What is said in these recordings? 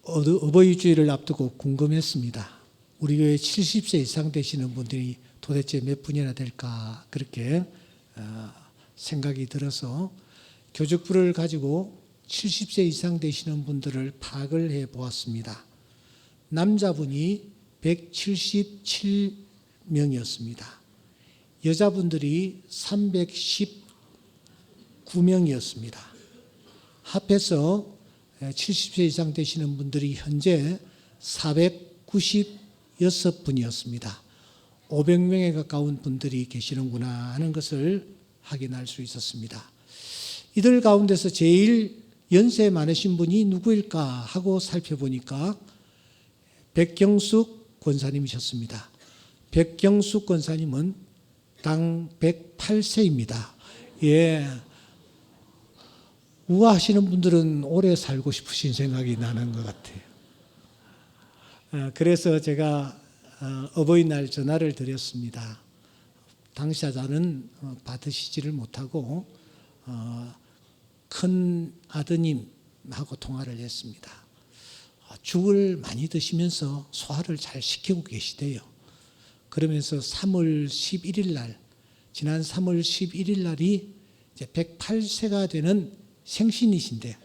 어버이 주일을 앞두고 궁금했습니다. 우리 교회 70세 이상 되시는 분들이 도대체 몇 분이나 될까 그렇게 생각이 들어서 교직부를 가지고 70세 이상 되시는 분들을 파악을 해 보았습니다. 남자분이 177명이었습니다. 여자분들이 319명이었습니다. 합해서 70세 이상 되시는 분들이 현재 496분이었습니다. 500명에 가까운 분들이 계시는구나 하는 것을 확인할 수 있었습니다. 이들 가운데서 제일 연세 많으신 분이 누구일까 하고 살펴보니까 백경숙 권사님이셨습니다. 백경숙 권사님은 당 108세입니다. 예. 우아하시는 분들은 오래 살고 싶으신 생각이 나는 것 같아요. 그래서 제가 어버이날 전화를 드렸습니다. 당사자는 받으시지를 못하고 큰 아드님하고 통화를 했습니다. 죽을 많이 드시면서 소화를 잘 시키고 계시대요. 그러면서 3월 11일 날, 지난 3월 11일 날이 이제 108세가 되는 생신이신데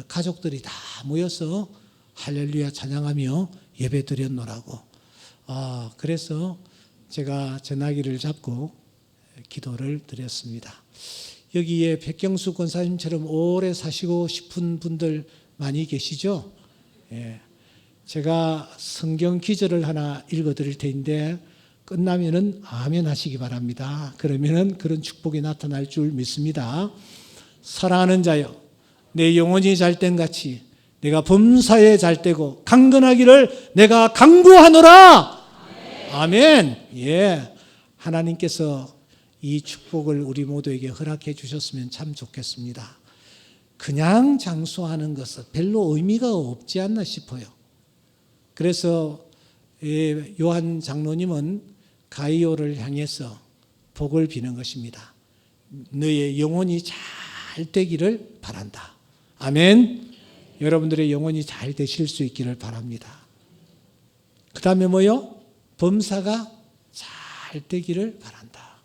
가족들이 다 모여서 할렐루야 찬양하며 예배 드렸노라고. 그래서 제가 전화기를 잡고 기도를 드렸습니다. 여기에 백경수 권사님처럼 오래 사시고 싶은 분들 많이 계시죠? 예. 제가 성경 기절을 하나 읽어 드릴 텐데 끝나면은 아멘 하시기 바랍니다. 그러면은 그런 축복이 나타날 줄 믿습니다. 사랑하는 자여, 내 영혼이 잘된 같이 내가 범사에 잘되고 강건하기를 내가 강구하노라. 아멘. 예. 하나님께서 이 축복을 우리 모두에게 허락해 주셨으면 참 좋겠습니다. 그냥 장수하는 것은 별로 의미가 없지 않나 싶어요. 그래서 요한 장로님은 가이오를 향해서 복을 비는 것입니다. 너의 영혼이 잘 되기를 바란다. 아멘. 여러분들의 영혼이 잘 되실 수 있기를 바랍니다. 그 다음에 뭐요? 범사가 잘 되기를 바란다.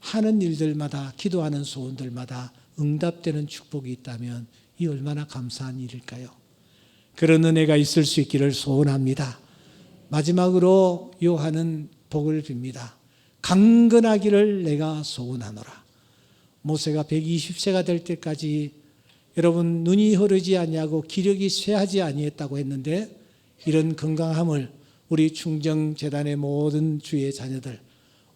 하는 일들마다, 기도하는 소원들마다 응답되는 축복이 있다면 이 얼마나 감사한 일일까요? 그런 은혜가 있을 수 있기를 소원합니다. 마지막으로 요한은 복을 빕니다. 강건하기를 내가 소원하노라. 모세가 120세가 될 때까지 여러분 눈이 흐르지 아니하고 기력이 쇠하지 아니했다고 했는데 이런 건강함을 우리 충정재단의 모든 주의 자녀들,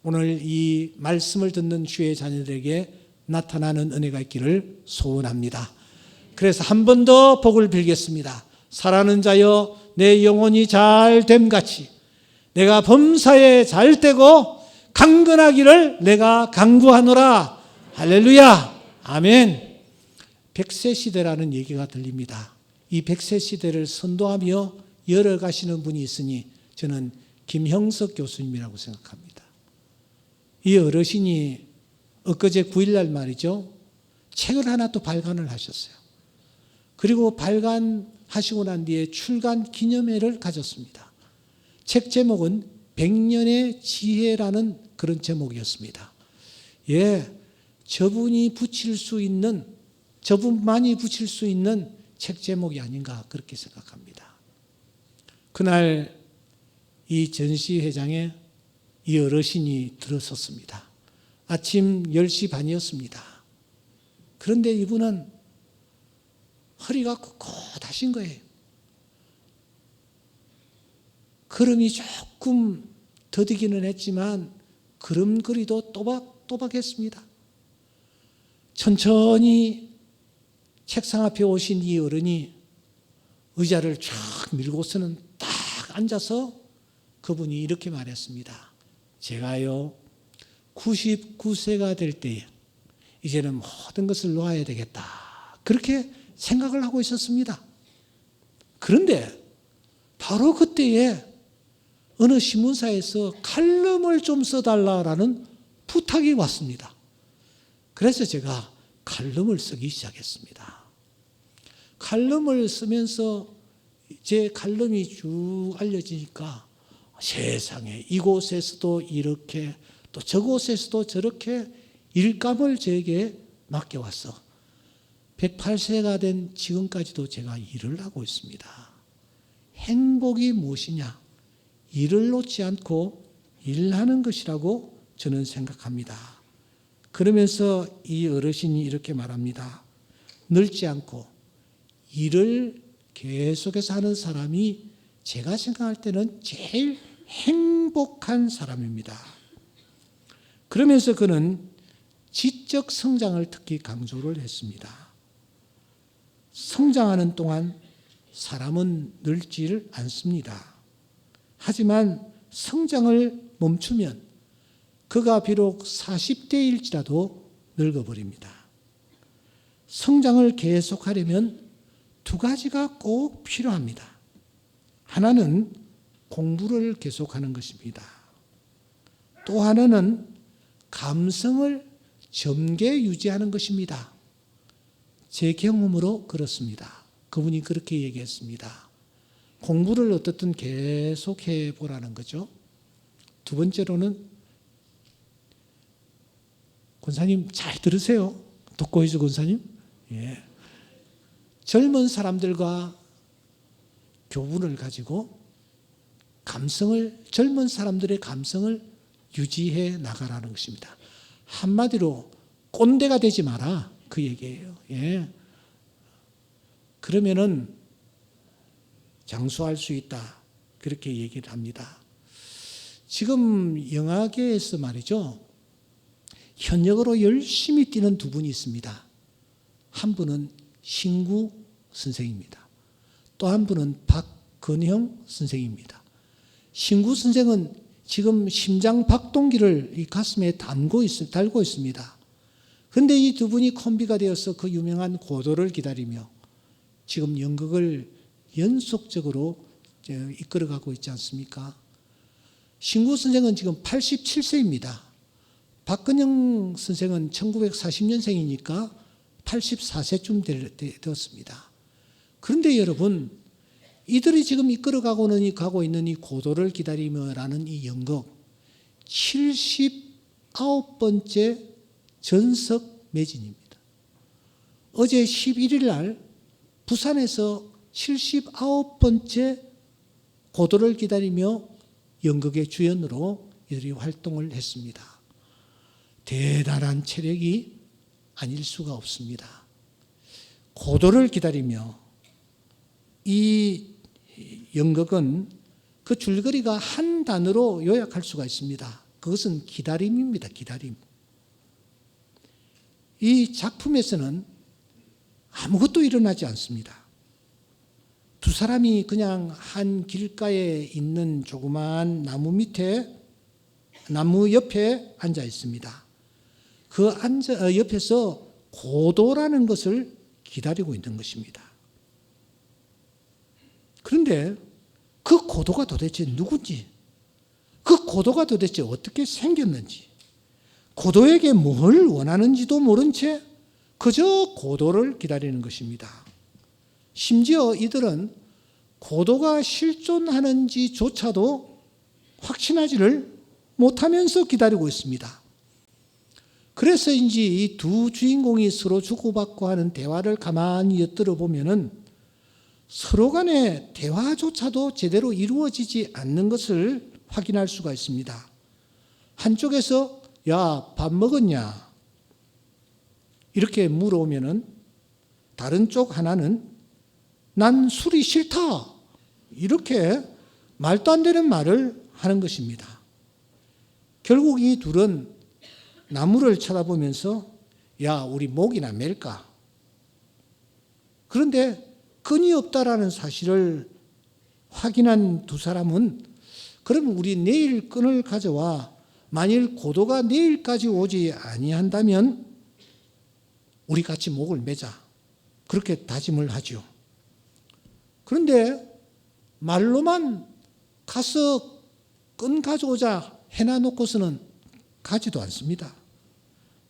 오늘 이 말씀을 듣는 주의 자녀들에게 나타나는 은혜가 있기를 소원합니다. 그래서 한 번 더 복을 빌겠습니다. 사랑하는 자여, 내 영혼이 잘됨 같이 내가 범사에 잘되고 강건하기를 내가 강구하노라. 할렐루야. 아멘. 100세 시대라는 얘기가 들립니다. 이 100세 시대를 선도하며 열어가시는 분이 있으니 저는 김형석 교수님이라고 생각합니다. 이 어르신이 엊그제 9일날 말이죠, 책을 하나 또 발간을 하셨어요. 그리고 발간하시고 난 뒤에 출간 기념회를 가졌습니다. 책 제목은 100년의 지혜라는 그런 제목이었습니다. 예, 저분만이 붙일 수 있는 책 제목이 아닌가 그렇게 생각합니다. 그날 이 전시회장에 이 어르신이 들어섰습니다. 아침 10시 반이었습니다. 그런데 이분은 허리가 꼿꼿하신 거예요. 걸음이 조금 더디기는 했지만 걸음걸이도 또박또박했습니다. 천천히 책상 앞에 오신 이 어른이 의자를 쫙 밀고서는 딱 앉아서 그분이 이렇게 말했습니다. 제가요 99세가 될 때에 이제는 모든 것을 놓아야 되겠다. 그렇게 생각을 하고 있었습니다. 그런데 바로 그때에 어느 신문사에서 칼럼을 좀 써달라라는 부탁이 왔습니다. 그래서 제가 칼럼을 쓰기 시작했습니다. 칼럼을 쓰면서 제 칼럼이 쭉 알려지니까 세상에 이곳에서도 이렇게 또 저곳에서도 저렇게 일감을 저에게 맡겨왔어. 108세가 된 지금까지도 제가 일을 하고 있습니다. 행복이 무엇이냐? 일을 놓지 않고 일하는 것이라고 저는 생각합니다. 그러면서 이 어르신이 이렇게 말합니다. 늙지 않고 일을 계속해서 하는 사람이 제가 생각할 때는 제일 행복한 사람입니다. 그러면서 그는 지적 성장을 특히 강조를 했습니다. 성장하는 동안 사람은 늙지를 않습니다. 하지만 성장을 멈추면 그가 비록 40대일지라도 늙어버립니다. 성장을 계속하려면 두 가지가 꼭 필요합니다. 하나는 공부를 계속하는 것입니다. 또 하나는 감성을 젊게 유지하는 것입니다. 제 경험으로 그렇습니다. 그분이 그렇게 얘기했습니다. 공부를 어떻든 계속해 보라는 거죠. 두 번째로는 권사님 잘 들으세요. 독고이주 권사님. 예. 젊은 사람들과 교분을 가지고 젊은 사람들의 감성을 유지해 나가라는 것입니다. 한마디로 꼰대가 되지 마라. 그 얘기예요. 예. 그러면은 장수할 수 있다. 그렇게 얘기를 합니다. 지금 영화계에서 말이죠. 현역으로 열심히 뛰는 두 분이 있습니다. 한 분은 신구 선생입니다. 또 한 분은 박건형 선생입니다. 신구 선생은 지금 심장 박동기를 이 가슴에 달고 있습니다. 그런데 이 두 분이 콤비가 되어서 그 유명한 고도를 기다리며 지금 연극을 연속적으로 이끌어가고 있지 않습니까? 신구 선생은 지금 87세입니다. 박근영 선생은 1940년생이니까 84세쯤 되었습니다. 그런데 여러분, 이들이 지금 가고 있는 이 고도를 기다리며라는 이 연극 79번째 전석 매진입니다. 어제 11일 날 부산에서 79번째 고도를 기다리며 연극의 주연으로 이들이 활동을 했습니다. 대단한 체력이 아닐 수가 없습니다. 고도를 기다리며 이 연극은 그 줄거리가 한 단어로 요약할 수가 있습니다. 그것은 기다림입니다. 기다림. 이 작품에서는 아무것도 일어나지 않습니다. 두 사람이 그냥 한 길가에 있는 조그마한 나무 옆에 앉아 있습니다. 그 옆에서 고도라는 것을 기다리고 있는 것입니다. 그런데 그 고도가 도대체 누군지, 그 고도가 도대체 어떻게 생겼는지, 고도에게 뭘 원하는지도 모른 채 그저 고도를 기다리는 것입니다. 심지어 이들은 고도가 실존하는지조차도 확신하지를 못하면서 기다리고 있습니다. 그래서인지 이 두 주인공이 서로 주고받고 하는 대화를 가만히 엿들어 보면은 서로 간의 대화조차도 제대로 이루어지지 않는 것을 확인할 수가 있습니다. 한쪽에서 야, 밥 먹었냐? 이렇게 물어오면은 다른 쪽 하나는 난 술이 싫다. 이렇게 말도 안 되는 말을 하는 것입니다. 결국 이 둘은 나무를 쳐다보면서 야, 우리 목이나 맬까? 그런데 끈이 없다라는 사실을 확인한 두 사람은 그럼 우리 내일 끈을 가져와 만일 고도가 내일까지 오지 아니한다면 우리 같이 목을 매자. 그렇게 다짐을 하죠. 그런데 말로만 가서 끈 가져오자 해놔놓고서는 가지도 않습니다.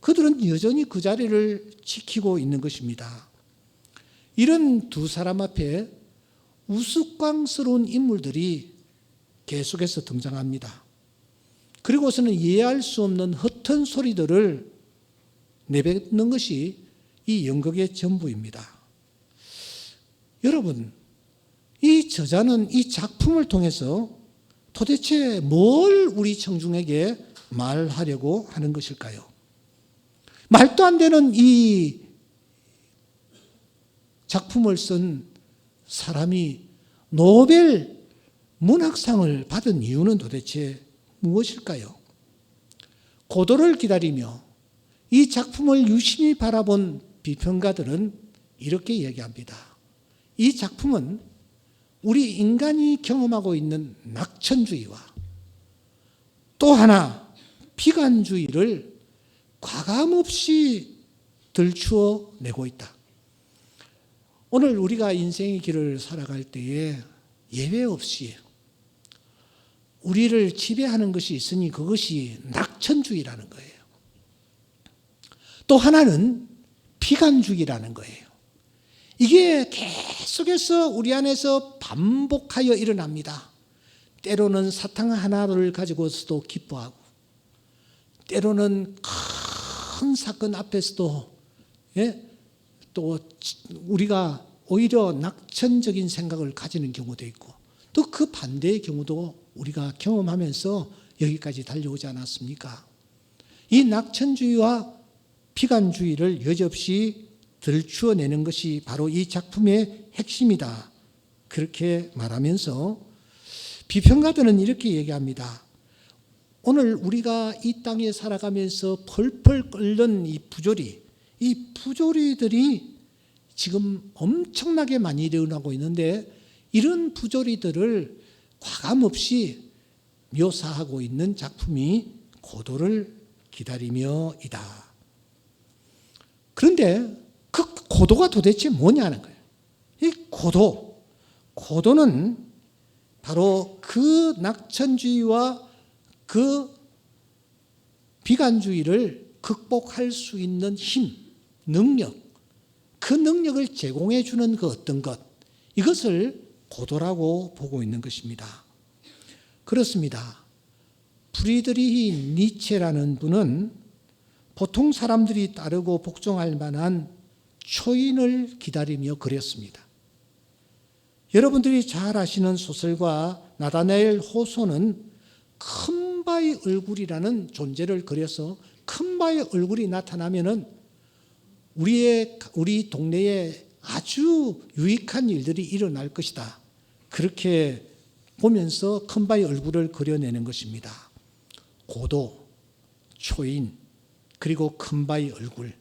그들은 여전히 그 자리를 지키고 있는 것입니다. 이런 두 사람 앞에 우스꽝스러운 인물들이 계속해서 등장합니다. 그리고서는 이해할 수 없는 헛된 소리들을 내뱉는 것이 이 연극의 전부입니다. 여러분, 이 저자는 이 작품을 통해서 도대체 뭘 우리 청중에게 말하려고 하는 것일까요? 말도 안 되는 이 작품을 쓴 사람이 노벨 문학상을 받은 이유는 도대체 무엇일까요? 고도를 기다리며 이 작품을 유심히 바라본 비평가들은 이렇게 얘기합니다. 이 작품은 우리 인간이 경험하고 있는 낙천주의와 또 하나 비관주의를 과감없이 들추어 내고 있다. 오늘 우리가 인생의 길을 살아갈 때에 예외 없이 우리를 지배하는 것이 있으니 그것이 낙천주의라는 거예요. 또 하나는 비관주의라는 거예요. 이게 계속해서 우리 안에서 반복하여 일어납니다. 때로는 사탕 하나를 가지고서도 기뻐하고, 때로는 큰 사건 앞에서도 또 우리가 오히려 낙천적인 생각을 가지는 경우도 있고, 또 그 반대의 경우도 우리가 경험하면서 여기까지 달려오지 않았습니까? 이 낙천주의와 비관주의를 여지없이 들추어내는 것이 바로 이 작품의 핵심이다. 그렇게 말하면서 비평가들은 이렇게 얘기합니다. 오늘 우리가 이 땅에 살아가면서 펄펄 끓는 이 부조리들이 지금 엄청나게 많이 일어나고 있는데, 이런 부조리들을 과감없이 묘사하고 있는 작품이 고도를 기다리며이다. 그런데 그 고도가 도대체 뭐냐는 거예요. 이 고도는 바로 그 낙천주의와 그 비관주의를 극복할 수 있는 힘, 능력, 그 능력을 제공해 주는 그 어떤 것, 이것을 고도라고 보고 있는 것입니다. 그렇습니다. 프리드리히 니체라는 분은 보통 사람들이 따르고 복종할 만한 초인을 기다리며 그렸습니다. 여러분들이 잘 아시는 소설가 나다나엘 호소는 큰 바의 얼굴이라는 존재를 그려서 큰 바의 얼굴이 나타나면은 우리 동네에 아주 유익한 일들이 일어날 것이다. 그렇게 보면서 큰 바의 얼굴을 그려내는 것입니다. 고도, 초인, 그리고 큰 바의 얼굴,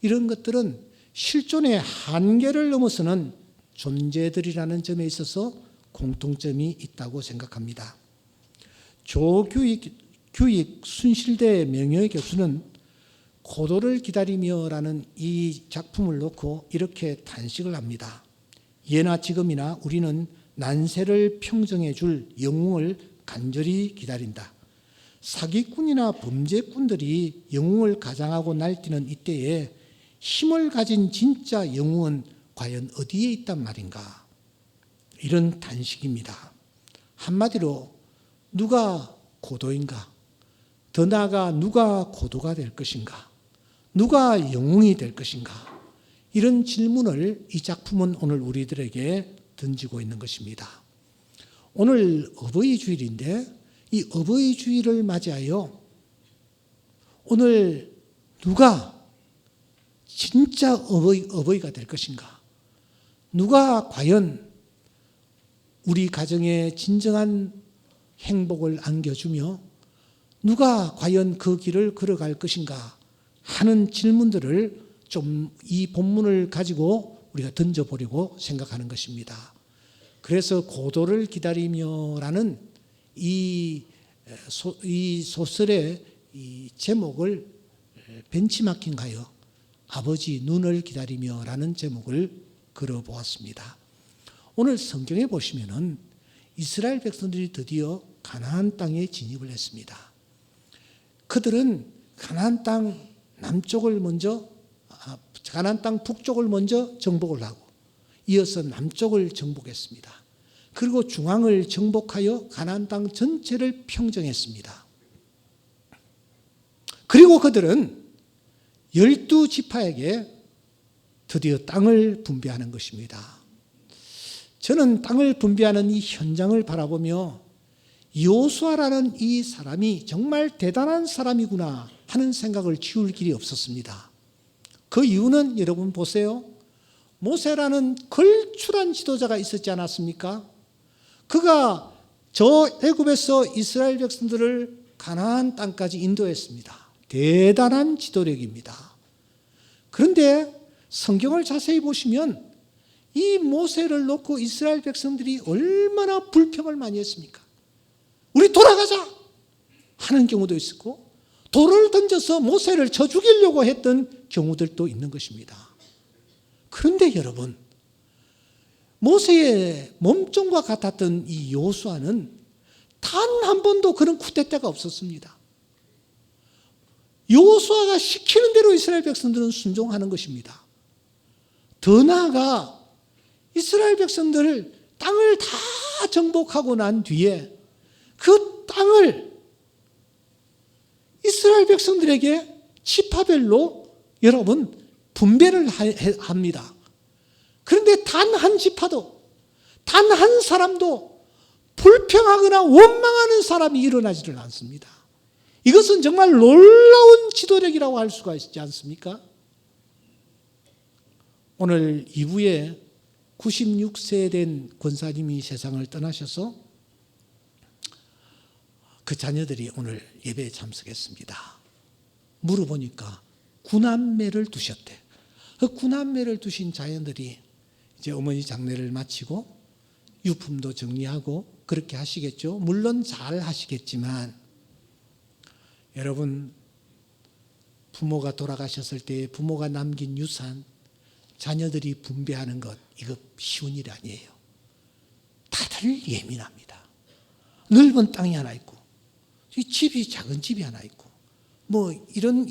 이런 것들은 실존의 한계를 넘어서는 존재들이라는 점에 있어서 공통점이 있다고 생각합니다. 조규익 순실대 명예 교수는 고도를 기다리며라는 이 작품을 놓고 이렇게 탄식을 합니다. 예나 지금이나 우리는 난세를 평정해 줄 영웅을 간절히 기다린다. 사기꾼이나 범죄꾼들이 영웅을 가장하고 날뛰는 이때에 힘을 가진 진짜 영웅은 과연 어디에 있단 말인가? 이런 탄식입니다. 한마디로 누가 고도인가? 더 나아가 누가 고도가 될 것인가? 누가 영웅이 될 것인가? 이런 질문을 이 작품은 오늘 우리들에게 던지고 있는 것입니다. 오늘 어버이 주일인데 이 어버이 주일을 맞이하여 오늘 누가 진짜 어버이가 될 것인가? 누가 과연 우리 가정에 진정한 행복을 안겨주며 누가 과연 그 길을 걸어갈 것인가 하는 질문들을 좀 이 본문을 가지고 우리가 던져보려고 생각하는 것입니다. 그래서 고도를 기다리며라는 이 소설의 이 제목을 벤치마킹하여 아버지 눈을 기다리며라는 제목을 걸어보았습니다. 오늘 성경에 보시면은 이스라엘 백성들이 드디어 가나안 땅에 진입을 했습니다. 그들은 가나안 땅 북쪽을 먼저 정복을 하고 이어서 남쪽을 정복했습니다. 그리고 중앙을 정복하여 가나안 땅 전체를 평정했습니다. 그리고 그들은 12지파에게 드디어 땅을 분배하는 것입니다. 저는 땅을 분배하는 이 현장을 바라보며 여호수아라는 이 사람이 정말 대단한 사람이구나 하는 생각을 지울 길이 없었습니다. 그 이유는 여러분 보세요. 모세라는 걸출한 지도자가 있었지 않았습니까? 그가 저 애굽에서 이스라엘 백성들을 가나안 땅까지 인도했습니다. 대단한 지도력입니다. 그런데 성경을 자세히 보시면 이 모세를 놓고 이스라엘 백성들이 얼마나 불평을 많이 했습니까? 우리 돌아가자 하는 경우도 있었고 돌을 던져서 모세를 쳐 죽이려고 했던 경우들도 있는 것입니다. 그런데 여러분, 모세의 몸종과 같았던 이 여호수아는 단 한 번도 그런 쿠데타가 없었습니다. 여호수아가 시키는 대로 이스라엘 백성들은 순종하는 것입니다. 더 나아가 이스라엘 백성들을 땅을 다 정복하고 난 뒤에 그 땅을 이스라엘 백성들에게 지파별로 여러분 분배를 합니다. 그런데 단 한 지파도 단 한 사람도 불평하거나 원망하는 사람이 일어나지를 않습니다. 이것은 정말 놀라운 지도력이라고 할 수가 있지 않습니까? 오늘 2부에 96세 된 권사님이 세상을 떠나셔서 그 자녀들이 오늘 예배에 참석했습니다. 물어보니까 9남매를 두셨대. 그 9남매를 두신 자녀들이 이제 어머니 장례를 마치고 유품도 정리하고 그렇게 하시겠죠. 물론 잘 하시겠지만 여러분, 부모가 돌아가셨을 때 부모가 남긴 유산 자녀들이 분배하는 것, 이거 쉬운 일이 아니에요. 다들 예민합니다. 넓은 땅이 하나 있고 집이 작은 집이 하나 있고 뭐 이런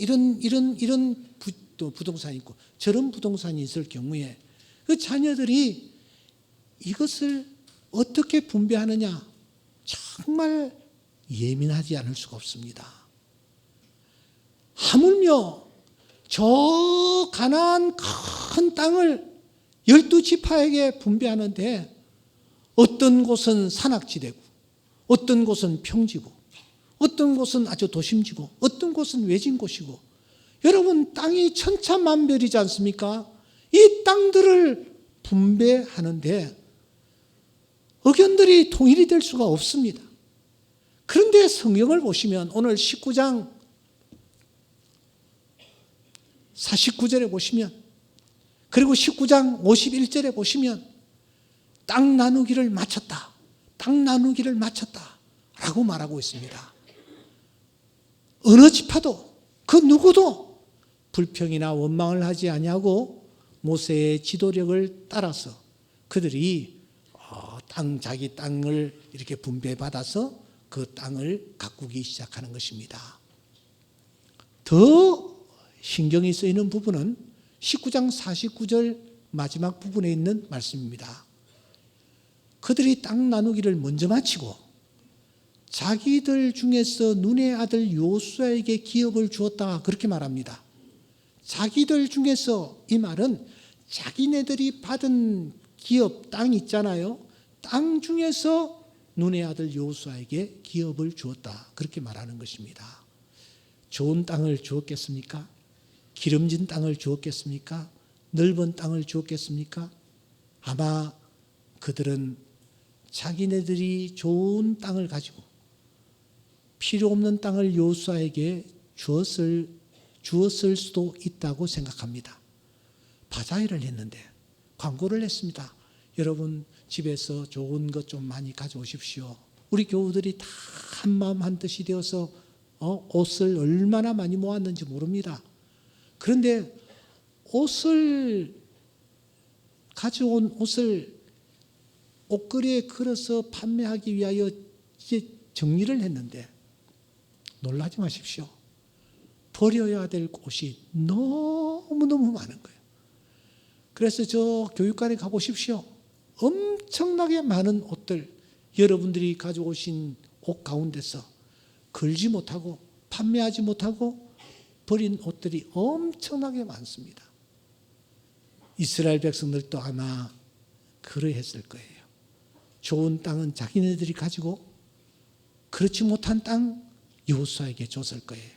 부동산이 있고 저런 부동산이 있을 경우에 그 자녀들이 이것을 어떻게 분배하느냐 정말 예민하지 않을 수가 없습니다. 하물며 저 가나안 큰 땅을 12지파에게 분배하는데 어떤 곳은 산악지대고 어떤 곳은 평지고 어떤 곳은 아주 도심지고 어떤 곳은 외진 곳이고 여러분 땅이 천차만별이지 않습니까? 이 땅들을 분배하는데 의견들이 통일이 될 수가 없습니다. 그런데 성경을 보시면 오늘 19장 49절에 보시면 그리고 19장 51절에 보시면 땅 나누기를 마쳤다. 땅 나누기를 마쳤다. 라고 말하고 있습니다. 어느 지파도 그 누구도 불평이나 원망을 하지 아니하고 모세의 지도력을 따라서 그들이 자기 땅을 이렇게 분배받아서 그 땅을 가꾸기 시작하는 것입니다. 더 신경이 쓰이는 부분은 19장 49절 마지막 부분에 있는 말씀입니다. 그들이 땅 나누기를 먼저 마치고 자기들 중에서 눈의 아들 여호수아에게 기업을 주었다 그렇게 말합니다. 자기들 중에서 이 말은 자기네들이 받은 기업 땅 있잖아요. 땅 중에서 눈의 아들 여호수아에게 기업을 주었다 그렇게 말하는 것입니다. 좋은 땅을 주었겠습니까? 기름진 땅을 주었겠습니까? 넓은 땅을 주었겠습니까? 아마 그들은 자기네들이 좋은 땅을 가지고 필요 없는 땅을 여호수아에게 주었을 수도 있다고 생각합니다. 바자회를 했는데 광고를 했습니다. 여러분 집에서 좋은 것 좀 많이 가져오십시오. 우리 교우들이 다 한마음 한뜻이 되어서 옷을 얼마나 많이 모았는지 모릅니다. 그런데 가져온 옷을 옷걸이에 걸어서 판매하기 위하여 이제 정리를 했는데 놀라지 마십시오. 버려야 될 옷이 너무너무 많은 거예요. 그래서 저 교육관에 가보십시오. 엄청나게 많은 옷들, 여러분들이 가져오신 옷 가운데서 걸지 못하고 판매하지 못하고 버린 옷들이 엄청나게 많습니다. 이스라엘 백성들도 아마 그러했을 거예요. 좋은 땅은 자기네들이 가지고 그렇지 못한 땅 여호수아에게 줬을 거예요.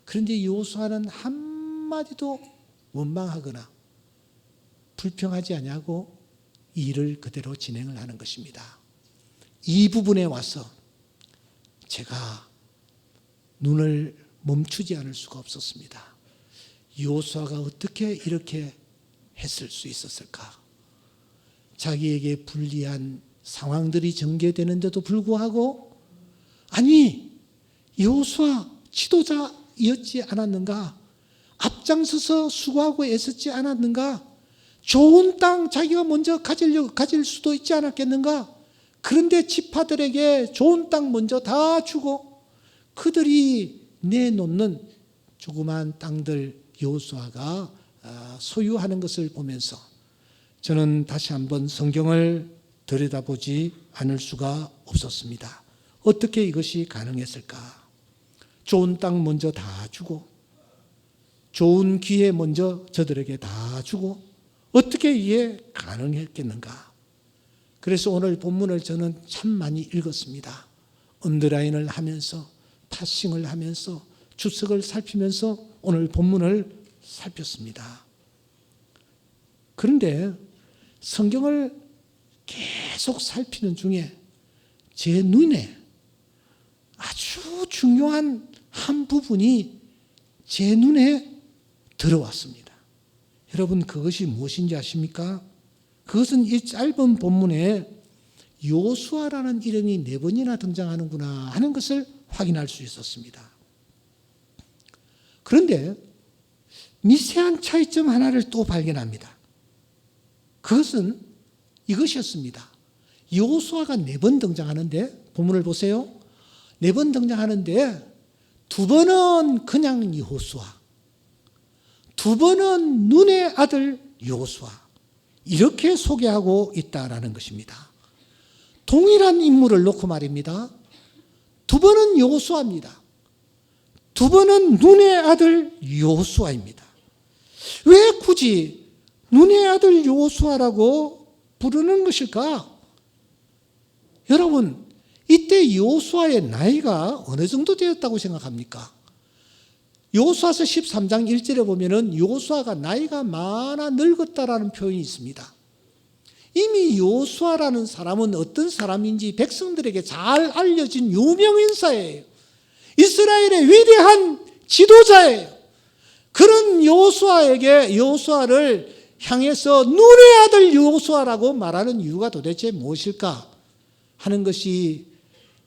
그런데 여호수아는 한마디도 원망하거나 불평하지 아니하고 일을 그대로 진행을 하는 것입니다. 이 부분에 와서 제가 눈을 멈추지 않을 수가 없었습니다. 여호수아가 어떻게 이렇게 했을 수 있었을까? 자기에게 불리한 상황들이 전개되는데도 불구하고 아니 여호수아 지도자였지 않았는가? 앞장서서 수고하고 애썼지 않았는가? 좋은 땅 자기가 먼저 가질 수도 있지 않았겠는가? 그런데 지파들에게 좋은 땅 먼저 다 주고 그들이 내놓는 조그만 땅들 여호수아가 소유하는 것을 보면서 저는 다시 한번 성경을 들여다보지 않을 수가 없었습니다. 어떻게 이것이 가능했을까? 좋은 땅 먼저 다 주고 좋은 기회 먼저 저들에게 다 주고 어떻게 이게 가능했겠는가? 그래서 오늘 본문을 저는 참 많이 읽었습니다. 언더라인을 하면서 파싱을 하면서 주석을 살피면서 오늘 본문을 살폈습니다. 그런데 성경을 계속 살피는 중에 제 눈에 아주 중요한 한 부분이 제 눈에 들어왔습니다. 여러분 그것이 무엇인지 아십니까? 그것은 이 짧은 본문에 여호수아라는 이름이 4번이나 등장하는구나 하는 것을 확인할 수 있었습니다. 그런데 미세한 차이점 하나를 또 발견합니다. 그것은 이것이었습니다. 여호수아가 4번 등장하는데 본문을 보세요. 4번 등장하는데 2번은 그냥 여호수아, 2번은 눈의 아들 여호수아 이렇게 소개하고 있다라는 것입니다. 동일한 인물을 놓고 말입니다. 2번은 여호수아입니다. 2번은 눈의 아들 여호수아입니다. 왜 굳이 눈의 아들 여호수아라고 부르는 것일까? 여러분, 이때 여호수아의 나이가 어느 정도 되었다고 생각합니까? 여호수아서 13장 1절에 보면은 여호수아가 나이가 많아 늙었다라는 표현이 있습니다. 이미 여호수아라는 사람은 어떤 사람인지 백성들에게 잘 알려진 유명인사예요. 이스라엘의 위대한 지도자예요. 그런 여호수아를 향해서 눈의 아들 여호수아라고 말하는 이유가 도대체 무엇일까 하는 것이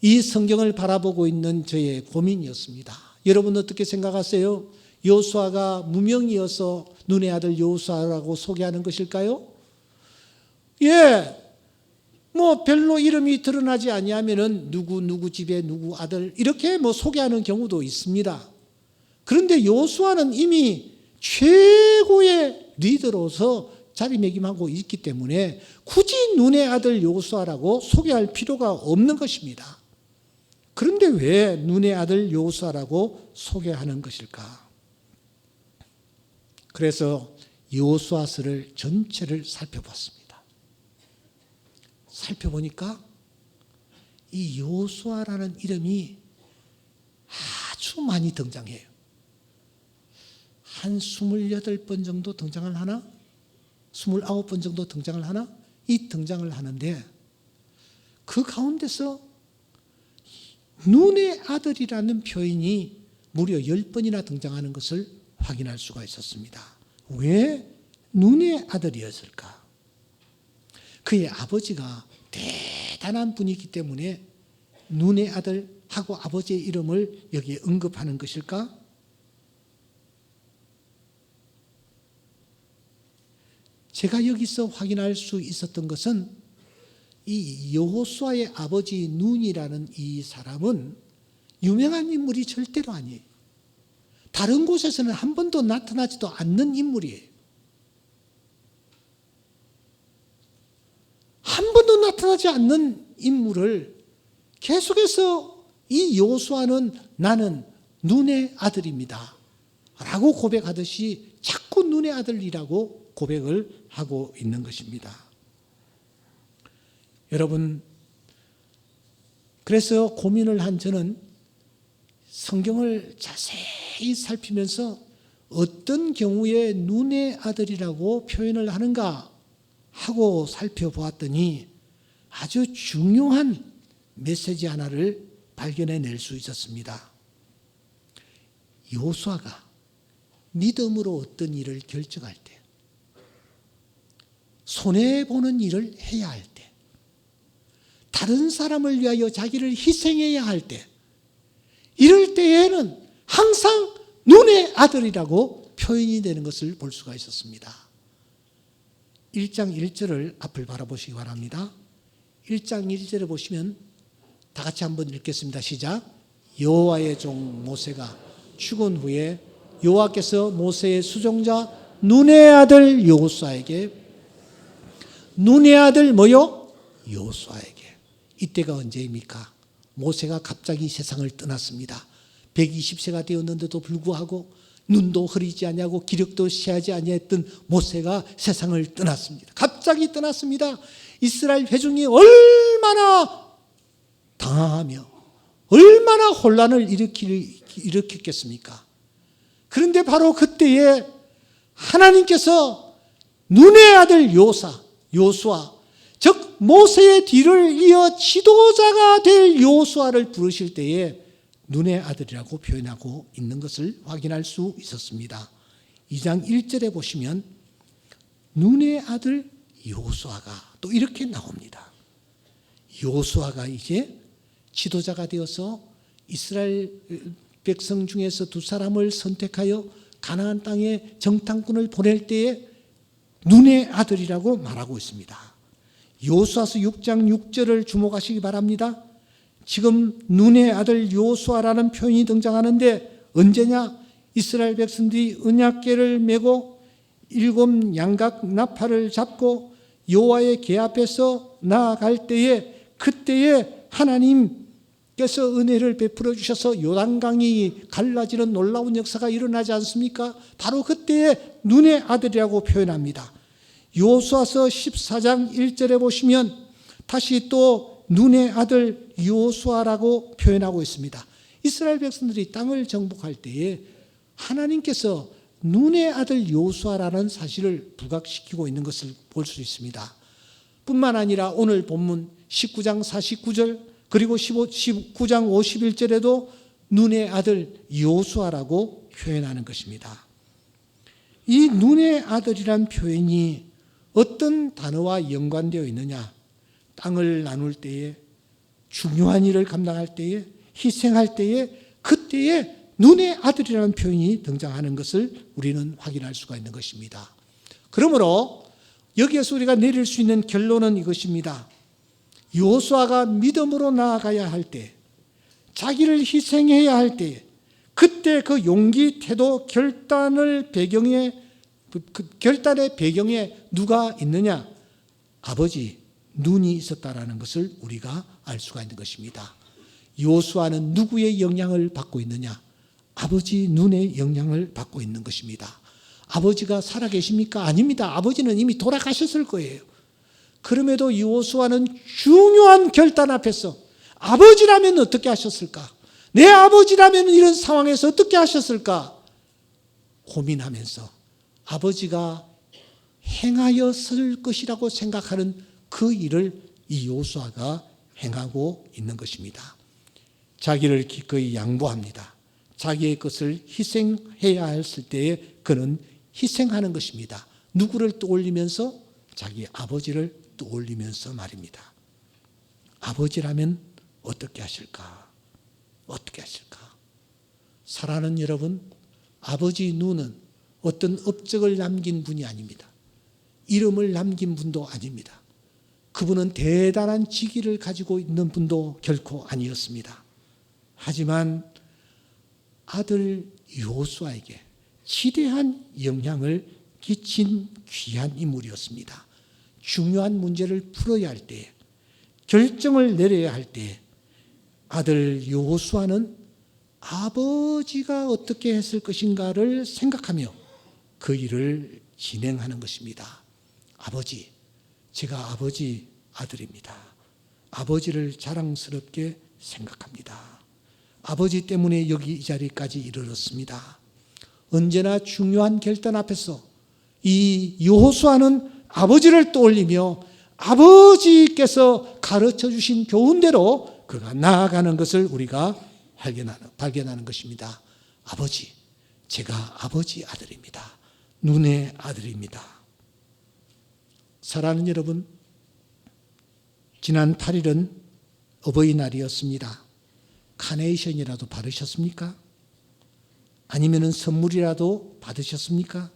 이 성경을 바라보고 있는 저의 고민이었습니다. 여러분 어떻게 생각하세요? 여호수아가 무명이어서 눈의 아들 여호수아라고 소개하는 것일까요? 예, 별로 이름이 드러나지 아니하면은 누구 집에 누구 아들 이렇게 소개하는 경우도 있습니다. 그런데 여호수아는 이미 최고의 리더로서 자리매김하고 있기 때문에 굳이 눈의 아들 여호수아라고 소개할 필요가 없는 것입니다. 그런데 왜 눈의 아들 여호수아라고 소개하는 것일까? 그래서 여호수아서를 전체를 살펴봤습니다. 살펴보니까 이 여호수아라는 이름이 아주 많이 등장해요. 한 28번 정도 등장을 하나? 29번 정도 등장을 하나? 이 등장을 하는데 그 가운데서 눈의 아들이라는 표현이 무려 10번이나 등장하는 것을 확인할 수가 있었습니다. 왜 눈의 아들이었을까? 그의 아버지가 대단한 분이기 때문에 눈의 아들하고 아버지의 이름을 여기에 언급하는 것일까? 제가 여기서 확인할 수 있었던 것은 이 여호수아의 아버지 눈이라는 이 사람은 유명한 인물이 절대로 아니에요. 다른 곳에서는 한 번도 나타나지도 않는 인물이에요. 나타나지 않는 인물을 계속해서 이 여호수아는 나는 눈의 아들입니다 라고 고백하듯이 자꾸 눈의 아들이라고 고백을 하고 있는 것입니다. 여러분, 그래서 고민을 한 저는 성경을 자세히 살피면서 어떤 경우에 눈의 아들이라고 표현을 하는가 하고 살펴보았더니 아주 중요한 메시지 하나를 발견해낼 수 있었습니다. 여호수아가 믿음으로 어떤 일을 결정할 때, 손해보는 일을 해야 할 때, 다른 사람을 위하여 자기를 희생해야 할 때, 이럴 때에는 항상 눈의 아들이라고 표현이 되는 것을 볼 수가 있었습니다. 1장 1절을 앞을 바라보시기 바랍니다. 1장 1절에 보시면 다 같이 한번 읽겠습니다. 시작. 여호와의 종 모세가 죽은 후에 여호와께서 모세의 수종자 눈의 아들 여호수아에게, 눈의 아들 뭐요? 여호수아에게. 이때가 언제입니까? 모세가 갑자기 세상을 떠났습니다. 120세가 되었는데도 불구하고 눈도 흐리지 아니하고 기력도 쇠하지 아니했던 모세가 세상을 떠났습니다. 갑자기 떠났습니다. 이스라엘 회중이 얼마나 당황하며 얼마나 혼란을 일으켰겠습니까? 그런데 바로 그때에 하나님께서 눈의 아들 여호수아, 즉 모세의 뒤를 이어 지도자가 될 여호수아를 부르실 때에 눈의 아들이라고 표현하고 있는 것을 확인할 수 있었습니다. 2장 1절에 보시면 눈의 아들 여호수아가 또 이렇게 나옵니다. 여호수아가 이제 지도자가 되어서 이스라엘 백성 중에서 두 사람을 선택하여 가나안 땅에 정탐꾼을 보낼 때에 눈의 아들이라고 말하고 있습니다. 여호수아서 6장 6절을 주목하시기 바랍니다. 지금 눈의 아들 여호수아라는 표현이 등장하는데 언제냐? 이스라엘 백성들이 언약궤를 메고 7 양각 나팔을 잡고 여호와의 궤 앞에서 나아갈 때에, 그때에 하나님께서 은혜를 베풀어 주셔서 요단강이 갈라지는 놀라운 역사가 일어나지 않습니까? 바로 그때에 눈의 아들이라고 표현합니다. 여호수아서 14장 1절에 보시면 다시 또 눈의 아들 여호수아라고 표현하고 있습니다. 이스라엘 백성들이 땅을 정복할 때에 하나님께서 눈의 아들 여호수아라는 사실을 부각시키고 있는 것을 볼 수 있습니다. 뿐만 아니라 오늘 본문 19장 49절 그리고 19장 51절에도 눈의 아들 여호수아라고 표현하는 것입니다. 이 눈의 아들이란 표현이 어떤 단어와 연관되어 있느냐? 땅을 나눌 때에, 중요한 일을 감당할 때에, 희생할 때에, 그때에 눈의 아들이라는 표현이 등장하는 것을 우리는 확인할 수가 있는 것입니다. 그러므로 여기에서 우리가 내릴 수 있는 결론은 이것입니다. 여호수아가 믿음으로 나아가야 할 때, 자기를 희생해야 할 때, 그때 그 용기, 태도, 결단의 배경에 누가 있느냐? 아버지 눈이 있었다라는 것을 우리가 알 수가 있는 것입니다. 여호수아는 누구의 영향을 받고 있느냐? 아버지 눈의 영향을 받고 있는 것입니다. 아버지가 살아계십니까? 아닙니다. 아버지는 이미 돌아가셨을 거예요. 그럼에도 여호수아는 중요한 결단 앞에서 아버지라면 어떻게 하셨을까? 내 아버지라면 이런 상황에서 어떻게 하셨을까? 고민하면서 아버지가 행하였을 것이라고 생각하는 그 일을 이 여호수아가 행하고 있는 것입니다. 자기를 기꺼이 양보합니다. 자기의 것을 희생해야 했을 때에 그는 희생하는 것입니다. 누구를 떠올리면서? 자기 아버지를 떠올리면서 말입니다. 아버지라면 어떻게 하실까? 어떻게 하실까? 사랑하는 여러분, 아버지 눈은 어떤 업적을 남긴 분이 아닙니다. 이름을 남긴 분도 아닙니다. 그분은 대단한 직위를 가지고 있는 분도 결코 아니었습니다. 하지만 아들 여호수아에게 지대한 영향을 끼친 귀한 인물이었습니다. 중요한 문제를 풀어야 할 때에, 결정을 내려야 할 때 아들 여호수아는 아버지가 어떻게 했을 것인가를 생각하며 그 일을 진행하는 것입니다. 아버지, 제가 아버지 아들입니다. 아버지를 자랑스럽게 생각합니다. 아버지 때문에 여기 이 자리까지 이르렀습니다. 언제나 중요한 결단 앞에서 이 여호수아는 아버지를 떠올리며 아버지께서 가르쳐 주신 교훈대로 그가 나아가는 것을 우리가 발견하는 것입니다. 아버지, 제가 아버지 아들입니다. 눈의 아들입니다. 사랑하는 여러분, 지난 8일은 어버이날이었습니다. 카네이션이라도 받으셨습니까? 아니면 선물이라도 받으셨습니까?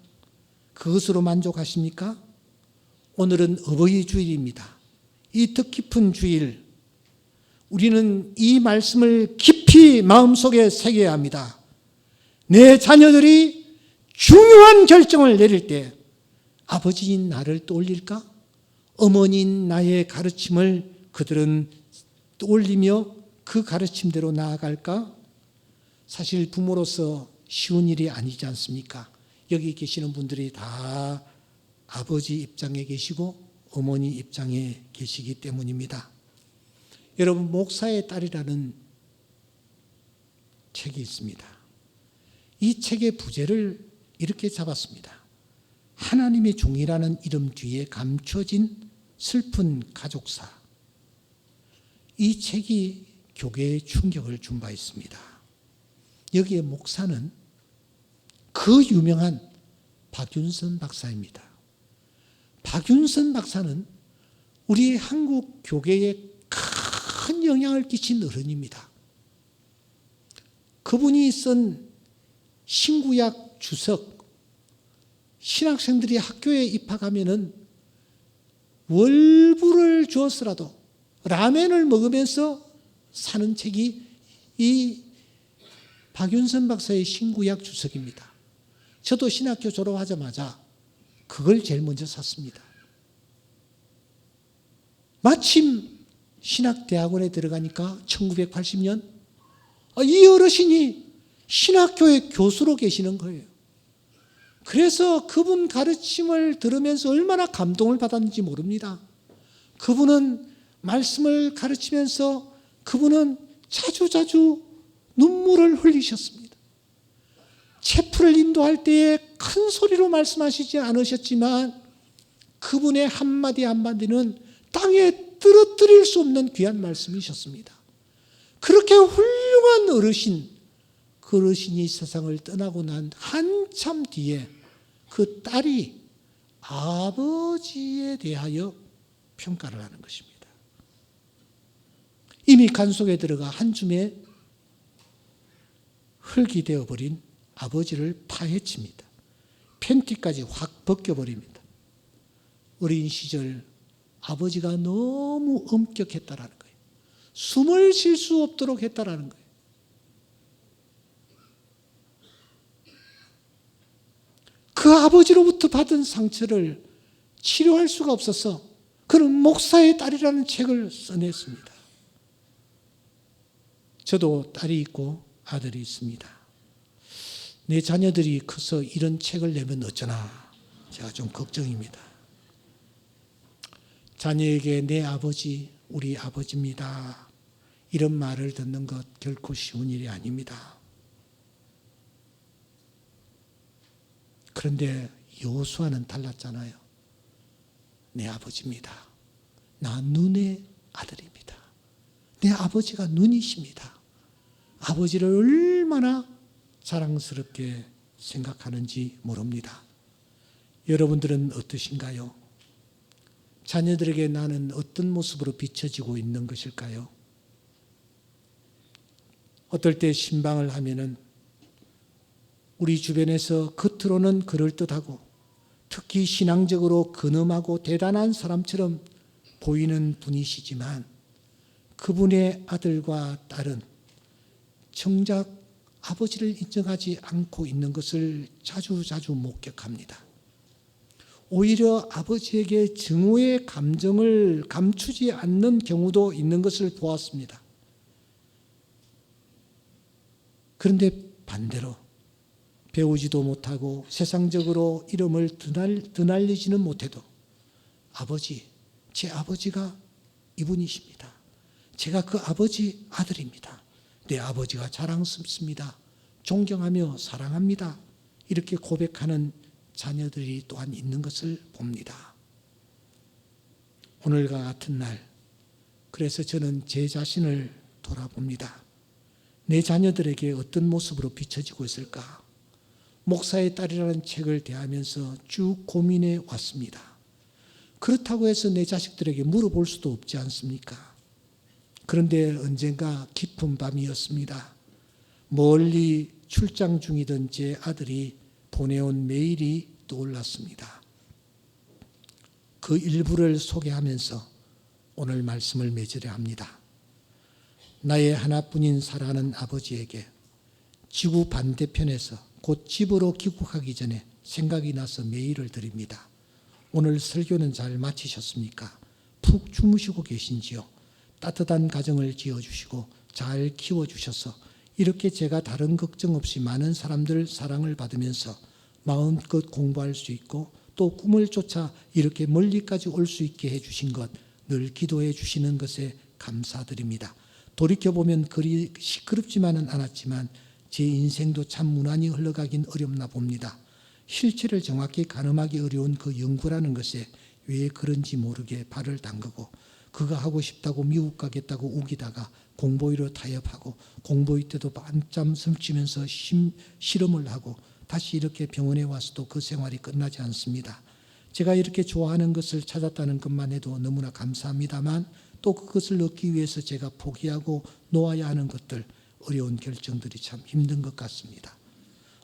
그것으로 만족하십니까? 오늘은 어버이 주일입니다. 이 뜻깊은 주일, 우리는 이 말씀을 깊이 마음속에 새겨야 합니다. 내 자녀들이 중요한 결정을 내릴 때 아버지인 나를 떠올릴까? 어머니인 나의 가르침을 그들은 떠올리며 그 가르침대로 나아갈까? 사실 부모로서 쉬운 일이 아니지 않습니까? 여기 계시는 분들이 다 아버지 입장에 계시고 어머니 입장에 계시기 때문입니다. 여러분, 목사의 딸이라는 책이 있습니다. 이 책의 부제를 이렇게 잡았습니다. 하나님의 종이라는 이름 뒤에 감춰진 슬픈 가족사. 이 책이 교계에 충격을 준 바 있습니다. 여기에 목사는 그 유명한 박윤선 박사입니다. 박윤선 박사는 우리 한국 교계에 큰 영향을 끼친 어른입니다. 그분이 쓴 신구약 주석, 신학생들이 학교에 입학하면은 월부를 주었으라도 라멘을 먹으면서 사는 책이 이 박윤선 박사의 신구약 주석입니다. 저도 신학교 졸업하자마자 그걸 제일 먼저 샀습니다. 마침 신학대학원에 들어가니까 1980년 이 어르신이 신학교의 교수로 계시는 거예요. 그래서 그분 가르침을 들으면서 얼마나 감동을 받았는지 모릅니다. 그분은 말씀을 가르치면서 그분은 자주자주 눈물을 흘리셨습니다. 체프를 인도할 때에 큰 소리로 말씀하시지 않으셨지만 그분의 한마디 한마디는 땅에 떨어뜨릴 수 없는 귀한 말씀이셨습니다. 그렇게 훌륭한 어르신, 그 어르신이 세상을 떠나고 난 한참 뒤에 그 딸이 아버지에 대하여 평가를 하는 것입니다. 이미 간 속에 들어가 한 줌에 흙이 되어버린 아버지를 파헤칩니다. 팬티까지 확 벗겨버립니다. 어린 시절 아버지가 너무 엄격했다라는 거예요. 숨을 쉴 수 없도록 했다라는 거예요. 그 아버지로부터 받은 상처를 치료할 수가 없어서 그는 목사의 딸이라는 책을 써냈습니다. 저도 딸이 있고 아들이 있습니다. 내 자녀들이 커서 이런 책을 내면 어쩌나 제가 좀 걱정입니다. 자녀에게 내 아버지, 우리 아버지입니다. 이런 말을 듣는 것 결코 쉬운 일이 아닙니다. 그런데 여호수아는 달랐잖아요. 내 아버지입니다. 나 눈의 아들입니다. 내 아버지가 눈이십니다. 아버지를 얼마나 자랑스럽게 생각하는지 모릅니다. 여러분들은 어떠신가요? 자녀들에게 나는 어떤 모습으로 비춰지고 있는 것일까요? 어떨 때 신방을 하면은 우리 주변에서 겉으로는 그럴듯하고 특히 신앙적으로 근엄하고 대단한 사람처럼 보이는 분이시지만 그분의 아들과 딸은 정작 아버지를 인정하지 않고 있는 것을 자주자주 목격합니다. 오히려 아버지에게 증오의 감정을 감추지 않는 경우도 있는 것을 보았습니다. 그런데 반대로 배우지도 못하고 세상적으로 이름을 드날리지는 못해도 아버지, 제 아버지가 이분이십니다. 제가 그 아버지 아들입니다. 내 아버지가 자랑스럽습니다. 존경하며 사랑합니다. 이렇게 고백하는 자녀들이 또한 있는 것을 봅니다. 오늘과 같은 날, 그래서 저는 제 자신을 돌아봅니다. 내 자녀들에게 어떤 모습으로 비춰지고 있을까? 목사의 딸이라는 책을 대하면서 쭉 고민해 왔습니다. 그렇다고 해서 내 자식들에게 물어볼 수도 없지 않습니까? 그런데 언젠가 깊은 밤이었습니다. 멀리 출장 중이던 제 아들이 보내온 메일이 떠올랐습니다. 그 일부를 소개하면서 오늘 말씀을 맺으려 합니다. 나의 하나뿐인 사랑하는 아버지에게 지구 반대편에서 곧 집으로 귀국하기 전에 생각이 나서 메일을 드립니다. 오늘 설교는 잘 마치셨습니까? 푹 주무시고 계신지요? 따뜻한 가정을 지어주시고 잘 키워주셔서 이렇게 제가 다른 걱정 없이 많은 사람들 사랑을 받으면서 마음껏 공부할 수 있고 또 꿈을 쫓아 이렇게 멀리까지 올 수 있게 해주신 것 늘 기도해 주시는 것에 감사드립니다. 돌이켜보면 그리 시끄럽지만은 않았지만 제 인생도 참 무난히 흘러가긴 어렵나 봅니다. 실체를 정확히 가늠하기 어려운 그 연구라는 것에 왜 그런지 모르게 발을 담그고 그거 하고 싶다고 미국 가겠다고 우기다가 공보위로 타협하고 공보위 때도 밤잠 설치면서 실험을 하고 다시 이렇게 병원에 와서도 그 생활이 끝나지 않습니다. 제가 이렇게 좋아하는 것을 찾았다는 것만 해도 너무나 감사합니다만 또 그것을 얻기 위해서 제가 포기하고 놓아야 하는 것들, 어려운 결정들이 참 힘든 것 같습니다.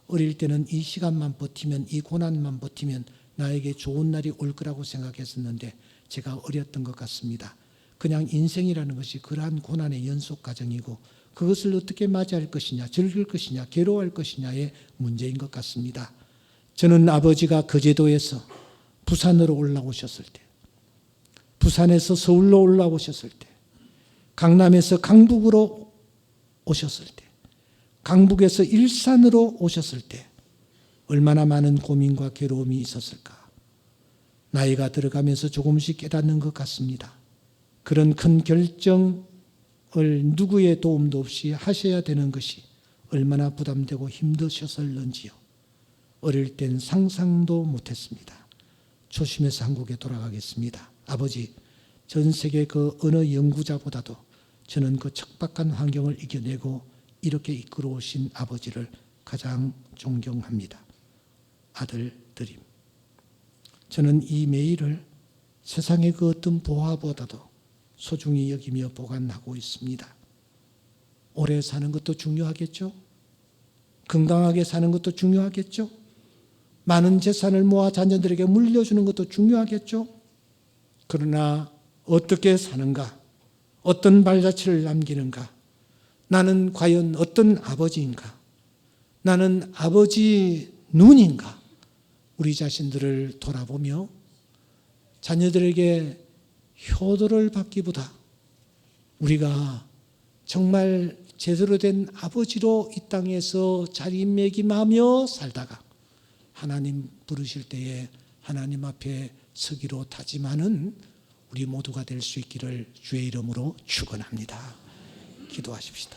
어릴 때는 이 시간만 버티면, 이 고난만 버티면 나에게 좋은 날이 올 거라고 생각했었는데 제가 어렸던 것 같습니다. 그냥 인생이라는 것이 그러한 고난의 연속 과정이고 그것을 어떻게 맞이할 것이냐, 즐길 것이냐, 괴로워할 것이냐의 문제인 것 같습니다. 저는 아버지가 거제도에서 부산으로 올라오셨을 때, 부산에서 서울로 올라오셨을 때, 강남에서 강북으로 오셨을 때, 강북에서 일산으로 오셨을 때 얼마나 많은 고민과 괴로움이 있었을까. 나이가 들어가면서 조금씩 깨닫는 것 같습니다. 그런 큰 결정을 누구의 도움도 없이 하셔야 되는 것이 얼마나 부담되고 힘드셨을는지요. 어릴 땐 상상도 못했습니다. 조심해서 한국에 돌아가겠습니다. 아버지, 전 세계 그 어느 연구자보다도 저는 그 척박한 환경을 이겨내고 이렇게 이끌어 오신 아버지를 가장 존경합니다. 아들 드림. 저는 이 메일을 세상의 그 어떤 보화보다도 소중히 여기며 보관하고 있습니다. 오래 사는 것도 중요하겠죠? 건강하게 사는 것도 중요하겠죠? 많은 재산을 모아 자녀들에게 물려주는 것도 중요하겠죠? 그러나 어떻게 사는가? 어떤 발자취를 남기는가? 나는 과연 어떤 아버지인가? 나는 아버지 눈인가? 우리 자신들을 돌아보며 자녀들에게 효도를 받기보다 우리가 정말 제대로 된 아버지로 이 땅에서 자리매김하며 살다가 하나님 부르실 때에 하나님 앞에 서기로 다짐하는 우리 모두가 될 수 있기를 주의 이름으로 축원합니다. 기도하십시다.